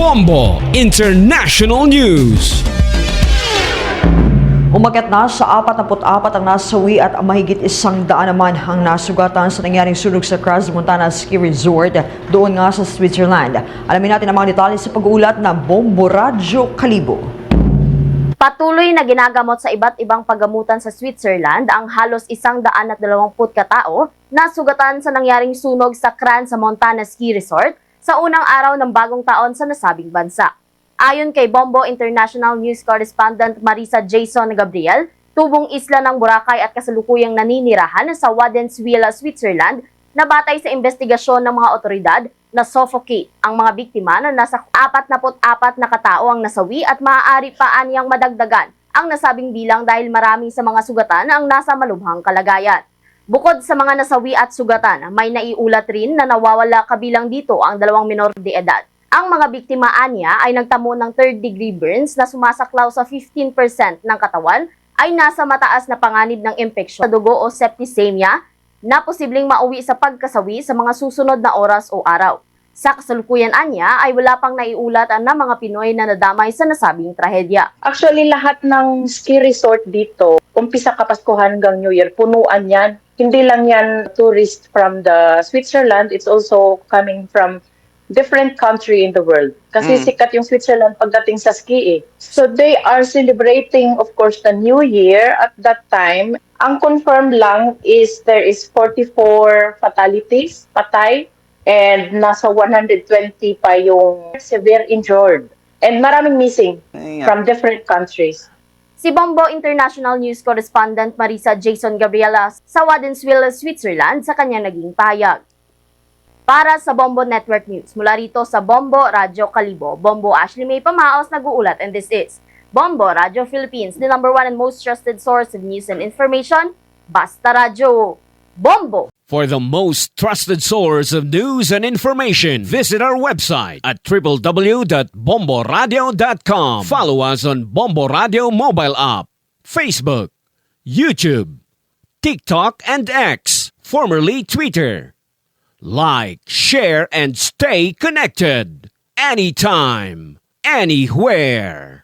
Bombo International News. Umakyat na sa 44 ang nasawi at mahigit 100 naman ang nasugatan sa nangyaring sunog sa Crans-Montana Ski Resort doon nga sa Switzerland. Alamin natin ang mga detalye sa pag-uulat ng Bombo Radyo Kalibo. Patuloy na ginagamot sa iba't ibang paggamutan sa Switzerland ang halos 120 katao na sugatan sa nangyaring sunog sa Crans-Montana Ski Resort sa unang araw ng bagong taon sa nasabing bansa. Ayon kay Bombo International News Correspondent Marisa Jason Gabriel, tubong isla ng Boracay at kasalukuyang naninirahan sa Wädenswil, Switzerland na batay sa investigasyon ng mga otoridad na suffocate ang mga biktima na nasa 44 na katao ang nasawi at maaari pa aniyang madagdagan ang nasabing bilang dahil marami sa mga sugatan ang nasa malubhang kalagayan. Bukod sa mga nasawi at sugatan, may naiulat rin na nawawala kabilang dito ang 2 minor de edad. Ang mga biktima anya ay nagtamo ng 3rd-degree burns na sumasaklaw sa 15% ng katawan ay nasa mataas na panganib ng impeksyon sa dugo o septicemia na posibleng mauwi sa pagkasawi sa mga susunod na oras o araw. Sa kasalukuyan anya ay wala pang naiulat na mga Pinoy na nadamay sa nasabing trahedya. Actually, lahat ng ski resort dito, umpisa kapaskuhan hanggang New Year, punuan yan. Hindi lang yan tourist from the Switzerland, it's also coming from different country in the world. Kasi sikat yung Switzerland pagdating sa ski eh. So they are celebrating, of course, the New Year at that time. Ang confirmed lang is there is 44 fatalities, patay, and nasa 120 pa yung severe injured. And maraming missing from different countries. Si Bombo International News Correspondent Marisa Jason Gabriela sa Wädenswil, Switzerland sa kanya naging pahayag. Para sa Bombo Network News, mula rito sa Bombo Radyo Kalibo, Bombo Ashley May Pamaos nag-uulat, and this is Bombo Radyo Philippines, the #1 and most trusted source of news and information. Basta Radyo. Bombo! For the most trusted source of news and information, visit our website at www.bomboradio.com. Follow us on Bombo Radio mobile app, Facebook, YouTube, TikTok, and X, formerly Twitter. Like, share, and stay connected. Anytime, anywhere.